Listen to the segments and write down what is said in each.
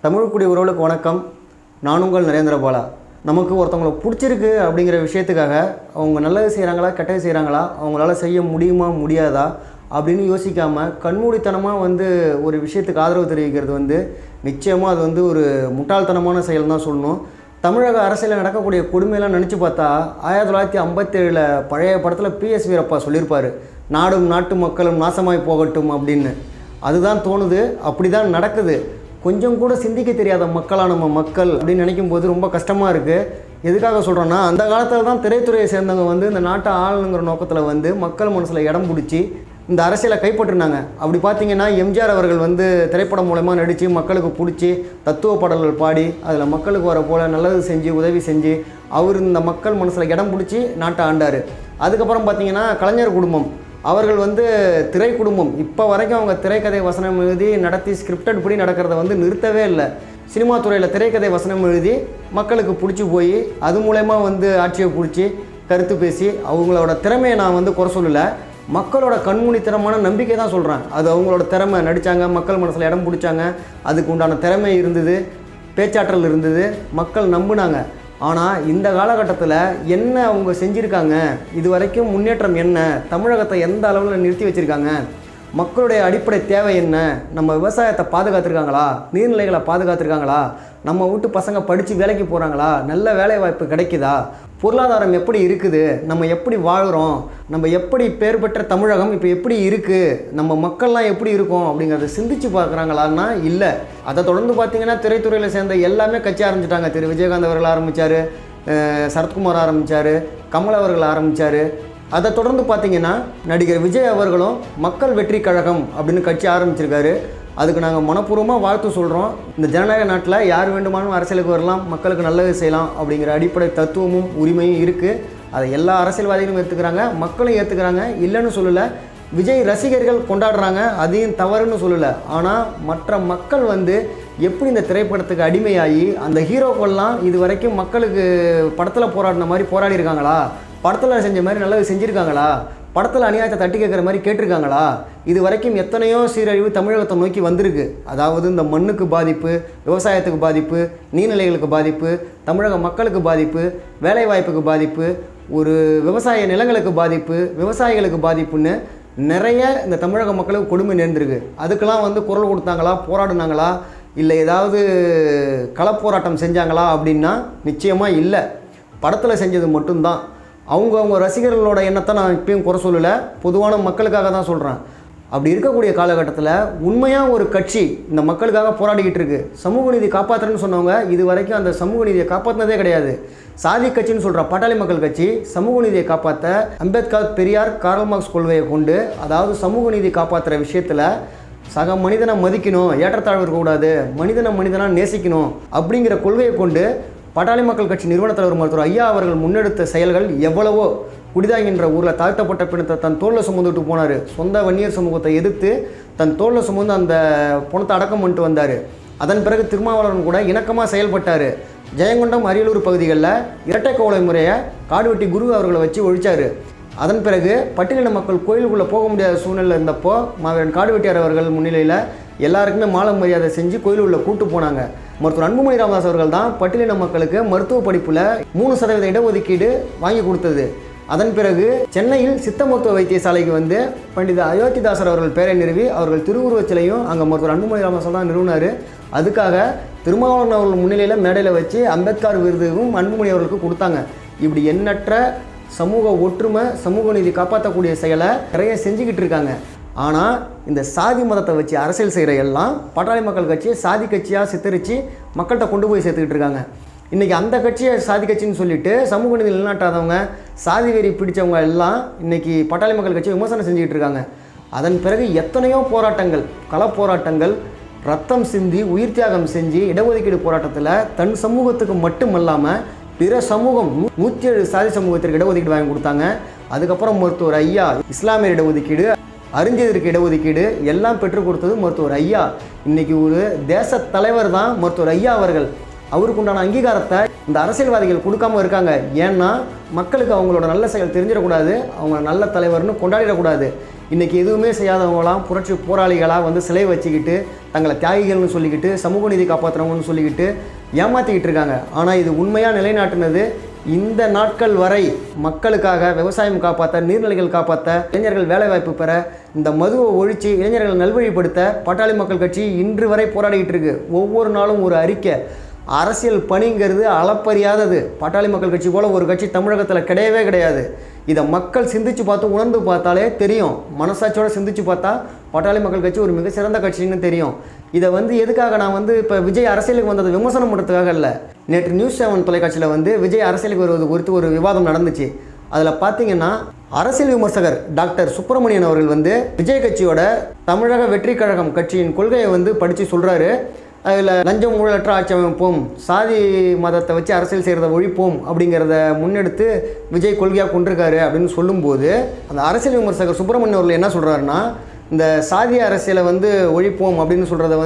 தமிழ்க்குடி உறவுகளுக்கு வணக்கம். நான் உங்கள் நரேந்திரபாலா. நமக்கு ஒருத்தவங்களை பிடிச்சிருக்கு அப்படிங்கிற விஷயத்துக்காக அவங்க நல்லது செய்கிறாங்களா கெட்டது செய்கிறாங்களா, அவங்களால செய்ய முடியுமா முடியாதா அப்படின்னு யோசிக்காமல் கண்மூடித்தனமாக ஒரு விஷயத்துக்கு ஆதரவு தெரிவிக்கிறது நிச்சயமாக அது ஒரு முட்டாள்தனமான செயல் தான் சொல்லணும். தமிழக அரசியலில் நடக்கக்கூடிய கொடுமையெல்லாம் நினச்சி பார்த்தா 1957 பழைய படத்தில் பிஎஸ் வீரப்பா சொல்லியிருப்பார், நாடும் நாட்டு மக்களும் நாசமாய் போகட்டும் அப்படின்னு. அதுதான் தோணுது, அப்படி தான் நடக்குது. கொஞ்சம் கூட சிந்திக்க தெரியாத மக்களாக நம்ம மக்கள் அப்படின்னு நினைக்கும் போது ரொம்ப கஷ்டமாக இருக்குது. எதுக்காக சொல்கிறோன்னா, அந்த காலத்தில் தான் திரைத்துறையை சேர்ந்தவங்க இந்த நாட்டை ஆளுங்கிற நோக்கத்தில் மக்கள் மனசில் இடம் பிடிச்சி இந்த அரசியலை கைப்பற்றினாங்க. அப்படி பார்த்திங்கன்னா எம்ஜிஆர் அவர்கள் திரைப்படம் மூலமாக நடித்து மக்களுக்கு பிடிச்சி தத்துவ பாடல்கள் பாடி அதில் மக்களுக்கு வர போல் நல்லது செஞ்சு உதவி செஞ்சு அவர் இந்த மக்கள் மனசில் இடம் பிடிச்சி நாட்டை ஆண்டார். அதுக்கப்புறம் பார்த்திங்கன்னா கலைஞர் குடும்பம் அவர்கள் திரை குடும்பம் இப்போ வரைக்கும் அவங்க திரைக்கதை வசனம் எழுதி நடத்தி ஸ்கிரிப்டட் படி நடக்கிறத நிறுத்தவே இல்லை. சினிமா துறையில் திரைக்கதை வசனம் எழுதி மக்களுக்கு பிடிச்சி போய் அது மூலயமா ஆட்சியை பிடிச்சி கருத்து பேசி அவங்களோட திறமையை நான் குறை சொல்லலை, மக்களோட கண்மூடித்தனமான நம்பிக்கை தான் சொல்கிறேன். அது அவங்களோட திறமை, நடித்தாங்க, மக்கள் மனசில் இடம் பிடிச்சாங்க, அதுக்கு உண்டான திறமை இருந்தது, பேச்சாற்றல் இருந்தது, மக்கள் நம்பினாங்க. ஆனால் இந்த காலகட்டத்தில் என்ன அவங்க செஞ்சுருக்காங்க, இது வரைக்கும் முன்னேற்றம் என்ன, தமிழகத்தை எந்த அளவில் நிறுத்தி வச்சுருக்காங்க, மக்களுடைய அடிப்படை தேவை என்ன, நம்ம விவசாயத்தை பாதுகாத்துருக்காங்களா, நீர்நிலைகளை பாதுகாத்துருக்காங்களா, நம்ம வீட்டு பசங்க படித்து வேலைக்கு போகிறாங்களா, நல்ல வேலை வாய்ப்பு கிடைக்குதா, பொருளாதாரம் எப்படி இருக்குது, நம்ம எப்படி வாழ்கிறோம், நம்ம எப்படி பேர் பெற்ற தமிழகம் இப்போ எப்படி இருக்குது, நம்ம மக்கள்லாம் எப்படி இருக்கோம் அப்படிங்கிறத சிந்திச்சு பார்க்குறாங்களான்னா இல்லை. அதை தொடர்ந்து பார்த்திங்கன்னா திரைத்துறையில் சேர்ந்த எல்லாமே கட்சி ஆரம்பிச்சிட்டாங்க. திரு விஜயகாந்த் அவர்கள் ஆரம்பித்தார், சரத்குமார் ஆரம்பித்தார், கமல் அவர்கள் ஆரம்பித்தார். அதை தொடர்ந்து பார்த்திங்கன்னா நடிகர் விஜய் அவர்களும் மக்கள் வெற்றி கழகம் அப்படின்னு கட்சி ஆரம்பிச்சிருக்காரு. அதுக்கு நாங்கள் மனப்பூர்வமாக வாழ்த்து சொல்கிறோம். இந்த ஜனநாயக நாட்டில் யார் வேண்டுமானும் அரசியலுக்கு வரலாம், மக்களுக்கு நல்லது செய்யலாம் அப்படிங்கிற அடிப்படை தத்துவமும் உரிமையும் இருக்குது. அதை எல்லா அரசியல்வாதிகளும் ஏற்றுக்கிறாங்க, மக்களும் ஏற்றுக்கிறாங்க, இல்லைன்னு சொல்லலை. விஜய் ரசிகர்கள் கொண்டாடுறாங்க, அதையும் தவறுன்னு சொல்லலை. ஆனால் மற்ற மக்கள் எப்படி இந்த திரைப்படத்துக்கு அடிமையாகி அந்த ஹீரோக்கள்லாம் இது வரைக்கும் மக்களுக்கு படத்தில் போராடின மாதிரி போராடி இருக்காங்களா, படத்தில் செஞ்ச மாதிரி நல்லது செஞ்சுருக்காங்களா, படத்தில் அநியாயத்தை தட்டி கேட்குற மாதிரி கேட்டிருக்காங்களா, இது வரைக்கும் எத்தனையோ சீரழிவு தமிழகத்தை நோக்கி வந்திருக்கு. அதாவது இந்த மண்ணுக்கு பாதிப்பு, விவசாயத்துக்கு பாதிப்பு, நீர்நிலைகளுக்கு பாதிப்பு, தமிழக மக்களுக்கு பாதிப்பு, வேலைவாய்ப்புக்கு பாதிப்பு, ஒரு விவசாய நிலங்களுக்கு பாதிப்பு, விவசாயிகளுக்கு பாதிப்புன்னு நிறைய இந்த தமிழக மக்களுக்கு கொடுமை நேர்ந்திருக்கு. அதுக்கெல்லாம் குரல் கொடுத்தாங்களா, போராடினாங்களா, இல்லை ஏதாவது களப்போராட்டம் செஞ்சாங்களா அப்படின்னா நிச்சயமாக இல்லை. படத்தில் செஞ்சது மட்டும்தான். அவங்க ரசிகர்களோட எண்ணத்தை நான் இப்பயும் குறை சொல்லலை, பொதுவான மக்களுக்காக தான் சொல்கிறேன். அப்படி இருக்கக்கூடிய காலகட்டத்தில் உண்மையாக ஒரு கட்சி இந்த மக்களுக்காக போராடிக்கிட்டு இருக்குது. சமூக நீதி காப்பாற்றுறேன்னு சொன்னவங்க இது வரைக்கும் அந்த சமூக நீதியை காப்பாற்றினதே கிடையாது. சாதி கட்சின்னு சொல்கிற பாட்டாளி மக்கள் கட்சி சமூக நீதியை காப்பாற்ற அம்பேத்கர், பெரியார், கார்ல் மார்க்ஸ் கொள்கையை கொண்டு, அதாவது சமூக நீதி காப்பாற்றுற விஷயத்தில் சக மனிதனை மதிக்கணும், ஏற்றத்தாழ்வு இருக்கக்கூடாது, மனிதனாக நேசிக்கணும் அப்படிங்கிற கொள்கையை கொண்டு பாட்டாளி மக்கள் கட்சி நிறுவன தலைவர் மருத்துவர் ஐயா அவர்கள் முன்னெடுத்த செயல்கள் எவ்வளவோ. குடிதாங்கின்ற ஊரில் தாழ்த்தப்பட்ட பிணத்தை தன் தோளில் சுமந்துட்டு போனார். சொந்த வன்னியர் சமூகத்தை எதிர்த்து தன் தோளில் சுமந்து அந்த பணத்தை அடக்கம் பண்ணிட்டு வந்தார். அதன் பிறகு திருமாவளவன் கூட இணக்கமாக செயல்பட்டார். ஜெயங்கொண்டம், அரியலூர் பகுதிகளில் இரட்டை கோலை முறையை காடுவெட்டி குரு அவர்களை வச்சு ஒழிச்சார். அதன் பிறகு பட்டியலின மக்கள் கோயிலுக்குள்ளே போக முடியாத சூழ்நிலை இருந்தப்போ மாவீரன் காடுவெட்டியார் அவர்கள் முன்னிலையில் எல்லாருக்குமே மாலை மரியாதை செஞ்சு கோயிலுக்குள்ளே கூட்டு போனாங்க. மருத்துவர் அன்புமணி ராமதாஸ் அவர்கள் தான் பட்டியலின மக்களுக்கு மருத்துவ படிப்பில் 3% இடஒதுக்கீடு வாங்கி கொடுத்தது. அதன் பிறகு சென்னையில் சித்த மருத்துவ வைத்தியசாலைக்கு பண்டித அயோத்திதாசர் அவர்கள் பெயரை நிறுவி அவர்கள் திருவுருவச் சிலையும் அங்கே மருத்துவர் அன்புமணி ராமதாஸ் தான் நிறுவினார். அதுக்காக திருமாவளவன் அவர்கள் முன்னிலையில் மேடையில் வச்சு அம்பேத்கர் விருதுவும் அன்புமணி அவர்களுக்கு கொடுத்தாங்க. இப்படி எண்ணற்ற சமூக ஒற்றுமை, சமூக நீதி காப்பாற்றக்கூடிய செயலை நிறைய செஞ்சுக்கிட்டு இருக்காங்க. ஆனால் இந்த சாதி மதத்தை வச்சு அரசியல் செய்கிற எல்லாம் பாட்டாளி மக்கள் கட்சியை சாதி கட்சியாக சித்தரித்து மக்கள்கிட்ட கொண்டு போய் சேர்த்துக்கிட்டு இருக்காங்க. இன்றைக்கி அந்த கட்சியை சாதி கட்சின்னு சொல்லிவிட்டு சமூக நீதி நிலைநாட்டாதவங்க, சாதி வெறி பிடித்தவங்க எல்லாம் இன்றைக்கி பாட்டாளி மக்கள் கட்சியை விமர்சனம் செஞ்சுக்கிட்டு இருக்காங்க. அதன் பிறகு எத்தனையோ போராட்டங்கள், களப்போராட்டங்கள், ரத்தம் சிந்தி உயிர் தியாகம் செஞ்சு இடஒதுக்கீடு போராட்டத்தில் தன் சமூகத்துக்கு மட்டுமல்லாமல் பிற சமூகம் 107 சாதி சமூகத்திற்கு இடஒதுக்கீடு வாங்கி கொடுத்தாங்க. அதுக்கப்புறம் மருத்துவர் ஐயா இஸ்லாமியர் இடஒதுக்கீடு, அறிஞருக்கு இடஒதுக்கீடு எல்லாம் பெற்றுக் கொடுத்தது மருத்துவர் ஐயா. இன்றைக்கி ஒரு தேச தலைவர் தான் மருத்துவர் ஐயா அவர்கள். அவருக்கு உண்டான அங்கீகாரத்தை இந்த அரசியல்வாதிகள் கொடுக்காம இருக்காங்க. ஏன்னா மக்களுக்கு அவங்களோட நல்ல செயல் தெரிஞ்சிடக்கூடாது, அவங்க நல்ல தலைவர்னு கொண்டாடிடக்கூடாது. இன்றைக்கி எதுவுமே செய்யாதவங்களாம் புரட்சி போராளிகளாக வந்து சிலை வச்சுக்கிட்டு தங்களை தியாகிகள்னு சொல்லிக்கிட்டு சமூக நீதி காப்பாற்றுறவங்கன்னு சொல்லிக்கிட்டு ஏமாற்றிக்கிட்டு இருக்காங்க. ஆனால் இது உண்மையாக நிலைநாட்டினது இந்த நாட்கள் வரை மக்களுக்காக விவசாயம் காப்பாற்ற, நீர்நிலைகள் காப்பாற்ற, இளைஞர்கள் வேலைவாய்ப்பு பெற, இந்த மதுவை ஒழித்து இளைஞர்களை நல்வழிப்படுத்த பாட்டாளி மக்கள் கட்சி இன்று வரை போராடிக்கிட்டு இருக்கு. ஒவ்வொரு நாளும் ஒரு அறிக்கை. அரசியல் பணிங்கிறது அளப்பறியாதது. பாட்டாளி மக்கள் கட்சி போல் ஒரு கட்சி தமிழகத்தில் கிடையவே கிடையாது. இதை மக்கள் சிந்திச்சு பார்த்து உணர்ந்து பார்த்தாலே தெரியும். மனசாட்சியோடு சிந்திச்சு பார்த்தா பாட்டாளி மக்கள் கட்சி ஒரு மிக சிறந்த கட்சின்னு தெரியும். இதை வந்து எதுக்காக நான் வந்து இப்போ விஜய் அரசியலுக்கு வந்தது விமர்சனம் பண்ணுறதுக்காக இல்லை. நேற்று நியூஸ் 7 தொலைக்காட்சியில் வந்து விஜய் அரசியலுக்கு வருவது குறித்து ஒரு விவாதம் நடந்துச்சு. அதில் பார்த்தீங்கன்னா அரசியல் விமர்சகர் டாக்டர் சுப்பிரமணியன் அவர்கள் வந்து விஜய் கட்சியோட தமிழக வெற்றி கழகம் கட்சியின் கொள்கையை வந்து படித்து சொல்கிறாரு. அதில் லஞ்சம் ஊழலற்ற ஆட்சி அமைப்போம், சாதி மதத்தை வச்சு அரசியல் செய்கிறத ஒழிப்போம் அப்படிங்கிறத முன்னெடுத்து விஜய் கொள்கையாக கொண்டிருக்காரு அப்படின்னு சொல்லும்போது அந்த அரசியல் விமர்சகர் சுப்பிரமணியன் அவர்கள் என்ன சொல்கிறாருன்னா, இந்த சாதிய அரசியலை வந்து ஒழிப்போம் அப்படின்னு சொல்கிறத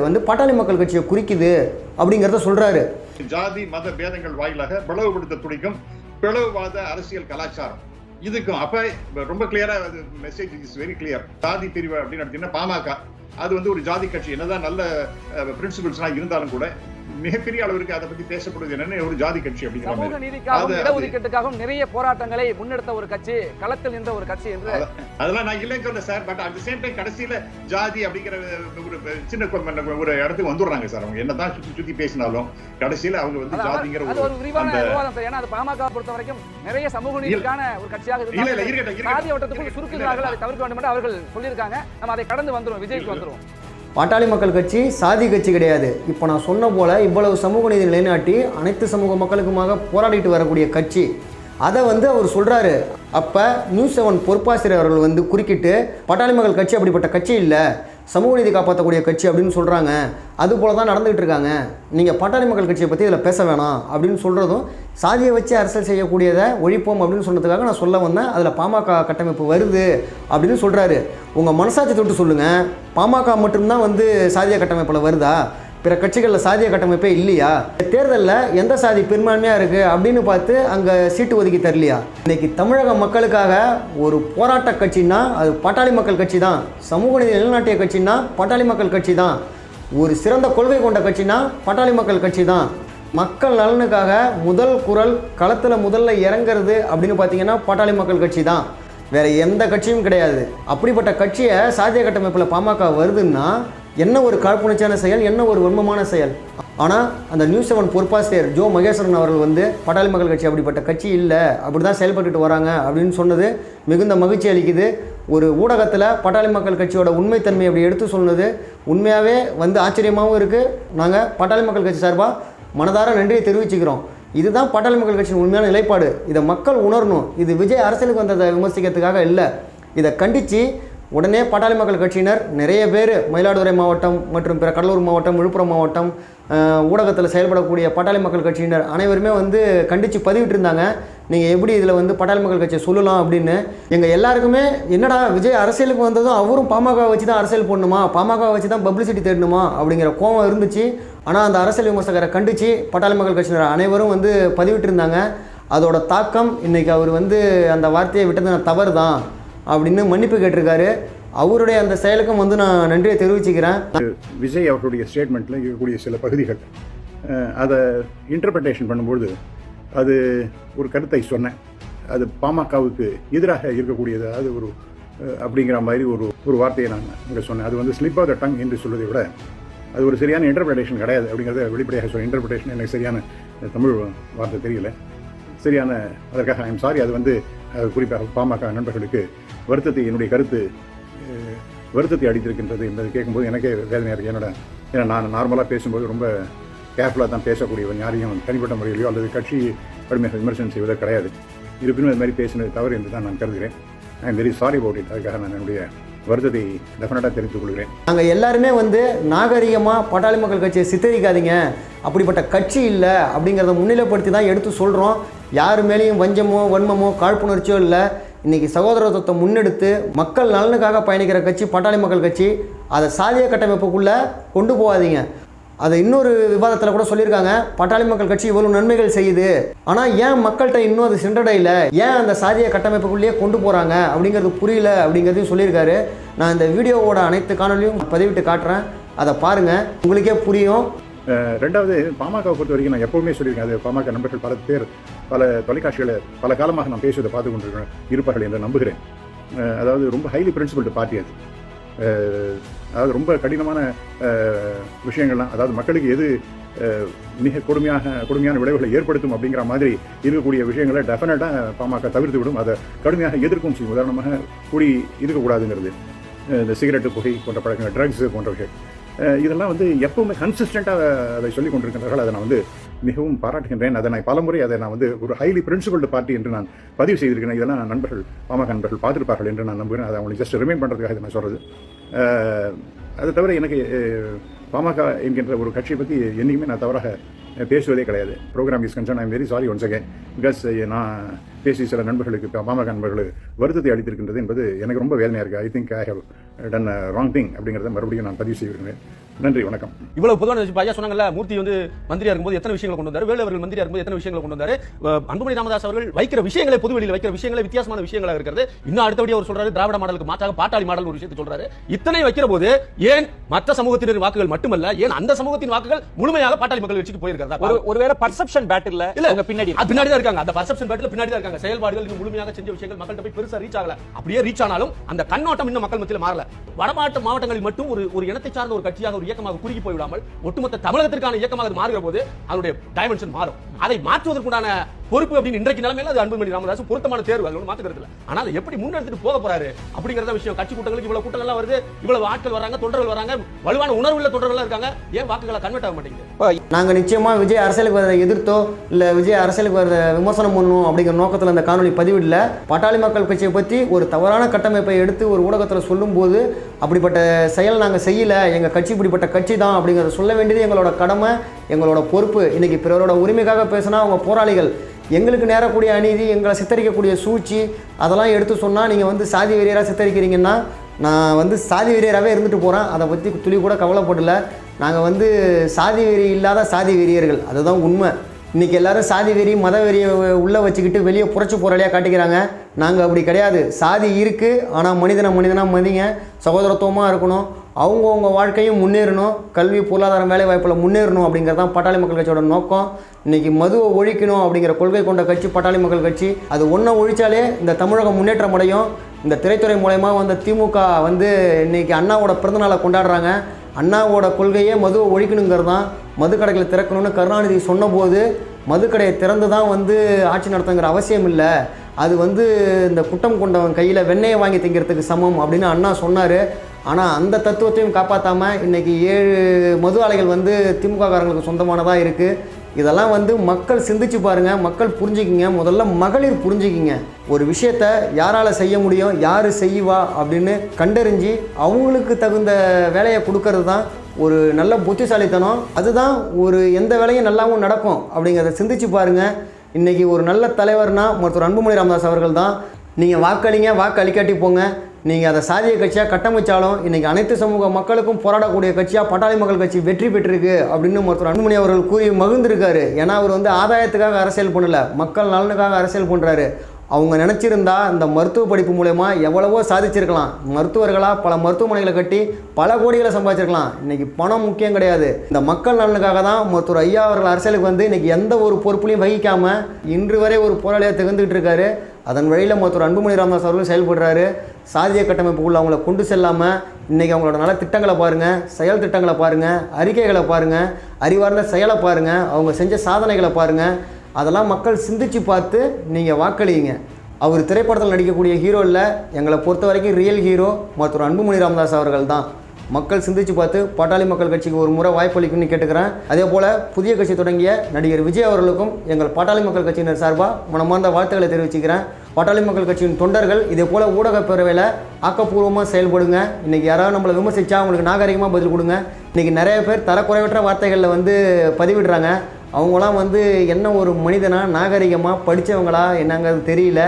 வந்து பாட்டாளி மக்கள் கட்சியை குறிக்குது அப்படிங்கிறத சொல்கிறாரு. ஜாதி மத பேதங்கள் வாயிலாக பிளவுபடுத்த துடிக்கும் பிளவுவாத அரசியல் கலாச்சாரம் இதுக்கும் அப்ப ரொம்ப கிளியரா மெசேஜ் இஸ் வெரி கிளியர். ஜாதி பிரிவு அப்படின்னு எடுத்தீங்கன்னா பாமக அது வந்து ஒரு ஜாதி கட்சி, என்னதான் நல்ல பிரின்சிபல்ஸ்லாம் இருந்தாலும் கூட மிகப்பெரிய அளவிற்கு அதை பத்தி பேசப்படுவது என்னன்னு ஒரு ஜாதி கட்சி அப்படிங்கிற சமூக நீதிக்காகவும் இடஒதுக்கீட்டுக்காகவும் நிறைய போராட்டங்களை முன்னெடுத்த ஒரு கட்சி, களத்தில் நின்ற ஒரு கட்சி என்று அதெல்லாம் நான் இல்லைன்னு சொல்ல sir. But at same time கடைசியில ஜாதி அப்படிங்கிற ஒரு சின்ன ஒரு இடத்துக்கு வந்துடுறாங்க சார். அவங்க என்னதான் சுத்தி சுத்தி பேசினாலும் கடைசியில அவங்க வந்து ஜாதிங்கிற ஒரு விரிவான விவாதம் சார். ஏன்னா அது பாமக பொறுத்த வரைக்கும் நிறைய சமூக நீதிக்கான ஒரு கட்சியாக இருந்தாங்க. சாதி வட்டத்துக்குள் சுருக்குகிறார்கள், அதை தவிர்க்க வேண்டும் என்று அவர்கள் சொல்லியிருக்காங்க. நம்ம அதை கடந்து வந்துடும், விஜய்க்கு வந்துடும். பாட்டாளி மக்கள் கட்சி சாதி கட்சி கிடையாது. இப்போ நான் சொன்ன போல் இவ்வளவு சமூக நீதி நிலைநாட்டி அனைத்து சமூக மக்களுக்குமாக போராடிட்டு வரக்கூடிய கட்சி. அதை வந்து அவர் சொல்கிறாரு. அப்போ நியூஸ் 7 பொறுப்பாசிரியர் அவர்கள் வந்து குறுக்கிட்டு பாட்டாளி மக்கள் கட்சி அப்படிப்பட்ட கட்சி இல்லை, சமூக நீதி காப்பாற்றக்கூடிய கட்சி அப்படின்னு சொல்கிறாங்க. அதுபோல தான் நடந்துகிட்டு இருக்காங்க. நீங்கள் பாட்டாளி மக்கள் கட்சியை பற்றி இதில் பேச வேணாம் அப்படின்னு சொல்கிறதும் சாதியை வச்சு அரசியல் செய்யக்கூடியதை ஒழிப்போம் அப்படின்னு சொன்னதுக்காக நான் சொல்ல வந்தேன். அதில் பாமக கட்டமைப்பு வருது அப்படின்னு சொல்கிறாரு. உங்கள் மனசாட்சி தொட்டு சொல்லுங்கள், பாமக மட்டும்தான் வந்து சாதிய கட்டமைப்பில் வருதா? பிற கட்சிகளில் சாதிய கட்டமைப்பே இல்லையா? தேர்தலில் எந்த சாதி பெரும்பான்மையாக இருக்குது அப்படின்னு பார்த்து அங்கே சீட்டு ஒதுக்கி தரலையா? இன்றைக்கி தமிழக மக்களுக்காக ஒரு போராட்ட கட்சின்னா அது பாட்டாளி மக்கள் கட்சி தான். சமூக நீதி நிலைநாட்டிய கட்சின்னா பாட்டாளி மக்கள் கட்சி தான். ஒரு சிறந்த கொள்கை கொண்ட கட்சினா பாட்டாளி மக்கள் கட்சி தான். மக்கள் நலனுக்காக முதல் குரல் களத்தில் முதல்ல இறங்கிறது அப்படின்னு பார்த்தீங்கன்னா பாட்டாளி மக்கள் கட்சி தான். வேறு எந்த கட்சியும் கிடையாது. அப்படிப்பட்ட கட்சியை சாதிய கட்டமைப்பில் பாமக வருதுன்னா என்ன ஒரு காழ்ப்புணர்ச்சியான செயல், என்ன ஒரு வன்மமான செயல். ஆனால் அந்த நியூஸ் 7 பொறுப்பாசிரியர் ஜோ மகேஸ்வரன் அவர்கள் வந்து பாட்டாளி மக்கள் கட்சி அப்படிப்பட்ட கட்சி இல்லை, அப்படி தான் செயல்பட்டுட்டு வராங்க அப்படின்னு சொன்னது மிகுந்த மகிழ்ச்சி அளிக்குது. ஒரு ஊடகத்தில் பாட்டாளி மக்கள் கட்சியோட உண்மைத்தன்மை அப்படி எடுத்து சொன்னது உண்மையாகவே வந்து ஆச்சரியமாகவும் இருக்குது. நாங்கள் பாட்டாளி மக்கள் கட்சி சார்பாக மனதார நன்றியை தெரிவிச்சுக்கிறோம். இதுதான் பாட்டாளி மக்கள் கட்சியின் உண்மையான நிலைப்பாடு. இதை மக்கள் உணரணும். இது விஜய் அரசியலுக்கு வந்ததை விமர்சிக்கிறதுக்காக இல்லை. இதை கண்டித்து உடனே பாட்டாளி மக்கள் கட்சியினர் நிறைய பேர் மயிலாடுதுறை மாவட்டம் மற்றும் பிற கடலூர் மாவட்டம், விழுப்புரம் மாவட்டம் ஊடகத்தில் செயல்படக்கூடிய பாட்டாளி மக்கள் கட்சியினர் அனைவருமே வந்து கண்டித்து பதிவிட்டிருந்தாங்க. நீங்கள் எப்படி இதில் வந்து பாட்டாளி மக்கள் கட்சியை சொல்லலாம் அப்படின்னு. எங்கள் எல்லாருக்குமே என்னடா விஜய் அரசியலுக்கு வந்ததும் அவரும் பாமக வச்சு தான் அரசியல் போடணுமா, பாமக வச்சு தான் பப்ளிசிட்டி தேடணுமா அப்படிங்கிற கோவம் இருந்துச்சு. ஆனால் அந்த அரசியல் விமர்சகரை கண்டித்து பாட்டாளி மக்கள் கட்சியினர் அனைவரும் வந்து பதிவிட்டிருந்தாங்க. அதோட தாக்கம் இன்றைக்கி அவர் வந்து அந்த வார்த்தையை விட்டது நான் தவறு தான் அப்படின்னு மன்னிப்பு கேட்டிருக்காரு. அவருடைய அந்த செயலுக்கும் வந்து நான் நன்றியை தெரிவிச்சுக்கிறேன். விஜய் அவருடைய ஸ்டேட்மெண்ட்டில் இருக்கக்கூடிய சில பகுதிகள் அதை இன்டர்பிரட்டேஷன் பண்ணும்பொழுது அது ஒரு கருத்தை சொன்னேன். அது பாமகவுக்கு எதிராக இருக்கக்கூடியது, அது ஒரு அப்படிங்கிற மாதிரி ஒரு வார்த்தையை நான் இங்கே சொன்னேன். அது வந்து ஸ்லிப் ஆஃப் த டங் என்று சொல்வதை விட அது ஒரு சரியான இன்டர்பிரட்டேஷன் கிடையாது அப்படிங்கிறத வெளிப்படையாக சொல்ல. இன்டர்பிரட்டேஷன் எனக்கு சரியான தமிழ் வார்த்தை தெரியல, சரியான அதற்காக ஐ எம் சாரி. அது வந்து குறிப்பாக பாமக நண்பர்களுக்கு என்னுடைய கருத்து வருத்தத்தை அளித்திருக்கின்றது என்பதை கேட்கும்போது எனக்கே வேதனையாக இருக்குது. ஏன்னா நான் நார்மலாக பேசும்போது ரொம்ப கேர்ஃபுல்லாக தான் பேசக்கூடியவன். யாரையும் தனிப்பட்ட முறையிலையோ அல்லது கட்சி வலிமையாக விமர்சனம் செய்வதோ கிடையாது. இருப்பினும் அது மாதிரி பேசினது தவறு என்று தான் நான் கருதுகிறேன். ஐ am very sorry about it. அதுக்காக நான் என்னுடைய வருத்தத்தை டெஃபினட்டாக தெரிவித்துக் கொள்கிறேன். நாங்கள் எல்லாருமே வந்து நாகரிகமாக பாட்டாளி மக்கள் கட்சியை சித்தரிக்காதீங்க, அப்படிப்பட்ட கட்சி இல்லை அப்படிங்கிறத முன்னிலைப்படுத்தி தான் எடுத்து சொல்கிறோம். யார் மேலேயும் வஞ்சமோ வன்மமோ காழ்ப்புணர்ச்சியோ இல்லை. இன்றைக்கி சகோதரத்துவத்தை முன்னெடுத்து மக்கள் நலனுக்காக பயணிக்கிற கட்சி பாட்டாளி மக்கள் கட்சி. அதை சாதிய கட்டமைப்புக்குள்ளே கொண்டு போகாதீங்க. அதை இன்னொரு விவாதத்தில் கூட சொல்லியிருக்காங்க, பாட்டாளி மக்கள் கட்சி இவ்வளவு நன்மைகள் செய்யுது, ஆனால் ஏன் மக்கள்கிட்ட இன்னும் அது சென்றடையில, ஏன் அந்த சாதிய கட்டமைப்புக்குள்ளேயே கொண்டு போகிறாங்க அப்படிங்கிறது புரியல அப்படிங்கிறதையும் சொல்லியிருக்காரு. நான் இந்த வீடியோவோட அனைத்து காணொலியும் பதிவிட்டு காட்டுறேன், அதை பாருங்கள், உங்களுக்கே புரியும். ரெண்டாவது, பாமகவை பொறுத்த வரைக்கும் நான் எப்போவுமே சொல்லியிருக்கேன், அது பாமக நண்பர்கள் பல பேர் பல தொலைக்காட்சிகளை பல காலமாக நான் பேசுவதை பார்த்து கொண்டிருக்கிறேன் இருப்பார்கள் என்று நம்புகிறேன். அதாவது ரொம்ப ஹைலி பிரின்சிபல்டு பார்ட்டி அது. அதாவது ரொம்ப கடினமான விஷயங்கள்லாம், அதாவது மக்களுக்கு எது மிக கொடுமையான விளைவுகளை ஏற்படுத்தும் அப்படிங்கிற மாதிரி இருக்கக்கூடிய விஷயங்களை டெஃபினட்டாக பாமக தவிர்த்து விடும், அதை கடுமையாக எதிர்க்கும் செய்யும். உதாரணமாக கூடி இருக்கக்கூடாதுங்கிறது, இந்த சிகரெட்டு, புகை போன்ற பழக்கங்கள், ட்ரக்ஸ் போன்றவர்கள், இதெல்லாம் வந்து எப்பவுமே கன்சிஸ்டண்ட்டாக அதை சொல்லிக் கொண்டிருக்கின்றார்கள். அதை நான் வந்து மிகவும் பாராட்டுகின்றேன். அதை நான் பலமுறை அதை நான் வந்து ஒரு ஹைலி பிரின்சிபல்டு பார்ட்டி என்று நான் பதிவு செய்திருக்கிறேன். இதெல்லாம் நண்பர்கள், பாமக நண்பர்கள் பார்த்துருப்பார்கள் என்று நான் நம்புகிறேன். அதை அவங்களுக்கு ஜஸ்ட் ரிமைண்ட் பண்ணுறதுக்காக இதை நான் சொல்கிறது. அதை தவிர எனக்கு பாமக என்கின்ற ஒரு கட்சியை பற்றி என்றைக்குமே நான் தவறாக பேசுவதே கிடையாது. Program is concern, I am very sorry once again, because நான் பேசி சில நண்பர்களுக்கு, பாமக நண்பர்களுக்கு வருத்தத்தை அளித்திருக்கின்றது என்பது எனக்கு ரொம்ப வேதனையாக இருக்குது. I think I have done wrong thing அப்படிங்கிறத மறுபடியும் நான் பதிவு செய்கிறேன். நன்றி, வணக்கம். இவ்வளவு பொதுவான ஐயா சொன்னாங்கல்ல, மூர்த்தி வந்து மந்திரியா இருக்கும்போது எத்தனை விஷயங்களை கொண்டு வந்தாரு, வேலு அவர்கள் மந்திரியா இருக்கும்போது எத்தனை விஷயங்களை கொண்டு வந்தாரு, அன்புமணி ராமதாஸ் அவர்கள் வைக்கிற விஷயங்களை, பொது வெளியில் வைக்கிற விஷயங்களை வித்தியாசமான விஷயங்களாக இருக்கிறது. இன்னும் அடுத்தபடியாக அவர் சொல்றாரு, திராவிட மாடலுக்கு மாற்றாக பாட்டாளி மாடல் ஒரு விஷயத்தை சொல்றாரு. இத்தனை வைக்கிற போது ஏன் மற்ற சமூகத்தினர் வாக்குகள் மட்டுமல்ல, ஏன் அந்த சமூகத்தின் வாக்குகள் முழுமையாக பாட்டாளி மக்கள் கட்சிக்கு போயிருக்கிறதா? ஒருவேளை பர்செப்ஷன் பேட்டில் இல்ல பின்னாடி தான் இருக்காங்க. அந்த பர்செப்ஷன் பேட்டில் பின்னாடி தான் இருக்காங்க. செயல்பாடுகள் இன்னும் முழுமையாக செஞ்ச விஷயங்கள் மக்கள்கிட்ட போய் பெருசா ரீச் ஆகல. அப்படியே ரீச் ஆனாலும் அந்த கண்ணோட்டம் இன்னும் மக்கள் மத்தியில் மாறல. வடமாட்டு மாவட்டங்களில் மட்டும் ஒரு இனத்தை சார்ந்த ஒரு கட்சியாக, ஒரு இயக்கமாக குறுகி போய்விடாமல் ஒட்டுமொத்த தமிழகத்திற்கான இயக்கமாக மாறுகிற போது அதனுடைய டைமென்ஷன் மாறும். அதை மாற்றுவதற்குண்டான பொறுப்பு அப்படின்னு இன்றைக்கு நிலைமையில அது அன்புமணி ராமதாஸ் பொருத்தமான தேர்வு, அது ஒன்று மாற்றுக்கிறது இல்லை. ஆனால் அதை எப்படி முன்னெடுத்துட்டு போக போறாரு அப்படிங்கிறத விஷயம். கட்சி கூட்டங்களுக்கு இவ்வளவு கூட்டங்கள்லாம் வருது, இவ்வளவு ஆட்கள் வராங்க, தொண்டர்கள் வராங்க, வலுவான உணர்வுள்ள தொண்டர்கள் இருக்காங்க, ஏன் வாக்குகளை கன்வெர்ட் ஆக மாட்டேங்குது? நாங்கள் நிச்சயமா விஜய் அரசியலுக்கு வரதை எதிர்த்தோ இல்லை விஜய் அரசியலுக்கு வரத விமர்சனம் பண்ணணும் அப்படிங்கிற நோக்கத்தில் அந்த காணொலி பதிவிடல. பாட்டாளி மக்கள் கட்சியை பற்றி ஒரு தவறான கட்டமைப்பை எடுத்து ஒரு ஊடகத்தில் சொல்லும்போது அப்படிப்பட்ட செயல் நாங்கள் செய்யலை, எங்கள் கட்சி இப்படிப்பட்ட கட்சி தான் அப்படிங்கிறத சொல்ல வேண்டியது எங்களோட கடமை, எங்களோட பொறுப்பு. இன்றைக்கி பிறரோட உரிமைக்காக பேசினா அவங்க போராளிகள், எங்களுக்கு நேரக்கூடிய அநீதி, எங்களை சித்தரிக்கக்கூடிய சூழ்ச்சி, அதெல்லாம் எடுத்து சொன்னால் நீங்கள் வந்து சாதி வெறியராக சித்தரிக்கிறீங்கன்னா நான் வந்து சாதி வெறியராகவே இருந்துட்டு போகிறேன், அதை பற்றி துளி கூட கவலைப்படல. நாங்கள் வந்து சாதி வெறி இல்லாத சாதி வெறியர்கள், அதுதான் உண்மை. இன்றைக்கி எல்லோரும் சாதி வெறி, மத வெறியை உள்ளே வச்சுக்கிட்டு வெளியே புரட்சி போராளியாக காட்டிக்கிறாங்க. நாங்கள் அப்படி கிடையாது. சாதி இருக்குது, ஆனால் மனிதனாக மதிங்க, சகோதரத்துவமாக இருக்கணும், அவங்கவுங்க வாழ்க்கையும் முன்னேறணும், கல்வி, பொருளாதாரம், வேலை வாய்ப்பில் முன்னேறணும் அப்படிங்கிறது தான் பாட்டாளி மக்கள் கட்சியோட நோக்கம். இன்றைக்கி மதுவை ஒழிக்கணும் அப்படிங்கிற கொள்கை கொண்ட கட்சி பாட்டாளி மக்கள் கட்சி. அது ஒன்றை ஒழித்தாலே இந்த தமிழகம் முன்னேற்றம் அடையும். இந்த திரைத்துறை மூலயமா வந்த திமுக வந்து இன்றைக்கி அண்ணாவோட பிறந்தநாளை கொண்டாடுறாங்க. அண்ணாவோட கொள்கையே மதுவை ஒழிக்கணுங்கிறது தான். மதுக்கடைகளை திறக்கணும்னு கருணாநிதி சொன்னபோது மதுக்கடையை திறந்து தான் வந்து ஆட்சி நடத்துங்கிற அவசியம் இல்லை, அது வந்து இந்த குற்றம் கொண்டவன் கையில் வெண்ணெயை வாங்கி திங்கிறதுக்கு சமம் அப்படின்னு அண்ணா சொன்னார். ஆனால் அந்த தத்துவத்தையும் காப்பாற்றாமல் இன்றைக்கி 7 மது ஆலைகள் வந்து திமுக காரங்களுக்கு சொந்தமானதாக இருக்குது. இதெல்லாம் வந்து மக்கள் சிந்திச்சு பாருங்கள், மக்கள் புரிஞ்சுக்கிங்க. முதல்ல மகளிர் புரிஞ்சுக்கிங்க. ஒரு விஷயத்தை யாரால் செய்ய முடியும், யார் செய்வா அப்படின்னு கண்டறிஞ்சு அவங்களுக்கு தகுந்த வேலையை கொடுக்கறது தான் ஒரு நல்ல புத்திசாலித்தனம். அதுதான் ஒரு எந்த வேலையும் நல்லாவும் நடக்கும் அப்படிங்கிறத சிந்திச்சு பாருங்கள். இன்றைக்கி ஒரு நல்ல தலைவர்னா மருத்துவர் அன்புமணி ராமதாஸ் அவர்கள் தான். நீங்கள் வாக்களிங்க, வாக்கு அளிக்காட்டி போங்க. நீங்கள் அதை சாதிய கட்சியாக கட்டமைச்சாலும் இன்றைக்கி அனைத்து சமூக மக்களுக்கும் போராடக்கூடிய கட்சியாக பாட்டாளி மக்கள் கட்சி வெற்றி பெற்றிருக்கு அப்படின்னு மருத்துவர் அன்புமணி அவர்கள் கூறி மகிழ்ந்திருக்காரு. ஏன்னா அவர் வந்து ஆதாயத்துக்காக அரசியல் பண்ணல, மக்கள் நலனுக்காக அரசியல் பண்ணுறாரு. அவங்க நினச்சிருந்தா இந்த மருத்துவ படிப்பு மூலமா எவ்வளவோ சாதிச்சிருக்கலாம். மருத்துவர்களாக பல மருத்துவமனைகளை கட்டி பல கோடிகளை சம்பாதிச்சிருக்கலாம். இன்றைக்கி பணம் முக்கியம் கிடையாது. இந்த மக்கள் நலனுக்காக தான் மருத்துவர் ஐயா அவர்கள் அரசியலுக்கு வந்து இன்றைக்கி எந்த ஒரு பொறுப்புலையும் வகிக்காமல் இன்று வரை ஒரு போராளியாக திகழ்ந்துகிட்டு இருக்காரு. அதன் வழியில் மருத்துவர் அன்புமணி ராமதாஸ் அவர்களும் செயல்படுறாரு. சாதிய கட்டமைப்புக்குள்ள அவங்கள கொண்டு செல்லாமல் இன்றைக்கி அவங்களோட நல திட்டங்களை பாருங்கள், செயல் திட்டங்களை பாருங்கள், அறிக்கைகளை பாருங்கள், அறிவார்ந்த செயலை பாருங்கள், அவங்க செஞ்ச சாதனைகளை பாருங்கள். அதெல்லாம் மக்கள் சிந்திச்சு பார்த்து நீங்கள் வாக்களிங்க. அவர் திரைப்படத்தில் நடிக்கக்கூடிய ஹீரோ இல்லை, எங்களை பொறுத்த வரைக்கும் ரியல் ஹீரோ மருத்துவர் அன்புமணி ராமதாஸ் அவர்கள் தான். மக்கள் சிந்திச்சு பார்த்து பாட்டாளி மக்கள் கட்சிக்கு ஒரு முறை வாய்ப்பளிக்கும்னு கேட்டுக்கிறேன். அதே போல் புதிய கட்சி தொடங்கிய நடிகர் விஜய் அவர்களுக்கும் எங்கள் பாட்டாளி மக்கள் கட்சியினர் சார்பாக மனமார்ந்த வாழ்த்துக்களை தெரிவிச்சுக்கிறேன். பாட்டாளி மக்கள் கட்சியின் தொண்டர்கள் இதே போல் ஊடக பேரவையில் ஆக்கப்பூர்வமாக செயல்படுங்க. இன்றைக்கி யாராவது நம்மளை விமர்சித்தா அவங்களுக்கு நாகரிகமாக பதில் கொடுங்க. இன்றைக்கி நிறைய பேர் தரக்குறைவற்ற வார்த்தைகளில் வந்து பதிவிடுறாங்க. அவங்களாம் வந்து என்ன ஒரு மனிதனா, நாகரிகமாக படித்தவங்களா என்னங்கிறது தெரியல.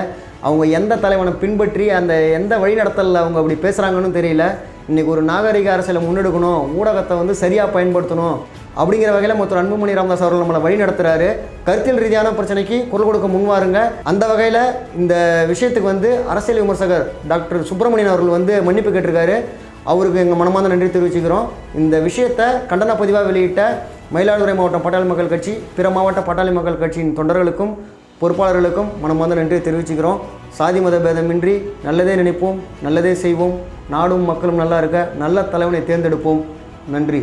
அவங்க எந்த தலைவனை பின்பற்றி அந்த எந்த வழிநடத்தலில் அவங்க அப்படி பேசுகிறாங்கன்னு தெரியல. இன்றைக்கி ஒரு நாகரிக அரசியலை முன்னெடுக்கணும், ஊடகத்தை வந்து சரியாக பயன்படுத்தணும், அப்படிங்கிற வகையில் மொத்தம் அன்புமணி ராமதாஸ் அவர்கள் நம்மளை வழி நடத்துகிறாரு. கருத்தியல் ரீதியான பிரச்சனைக்கு குரல் கொடுக்க முன்வாருங்க. அந்த வகையில் இந்த விஷயத்துக்கு வந்து அரசியல் விமர்சகர் டாக்டர் சுப்பிரமணியன் அவர்கள் வந்து மன்னிப்பு கேட்டிருக்காரு. அவருக்கு எங்கள் மனமார்ந்த நன்றி தெரிவிச்சுக்கிறோம். இந்த விஷயத்தை கண்டன பதிவாக வெளியிட்ட மயிலாடுதுறை மாவட்ட பாட்டாளி மக்கள் கட்சி, பிற மாவட்ட பாட்டாளி மக்கள் கட்சியின் தொண்டர்களுக்கும் பொறுப்பாளர்களுக்கும் மனமார்ந்த நன்றியை தெரிவிச்சுக்கிறோம். சாதி மத பேதமின்றி நல்லதே நினைப்போம், நல்லதே செய்வோம், நாடும் மக்களும் நல்லா இருக்க நல்ல தலைவனை தேர்ந்தெடுப்போம். நன்றி.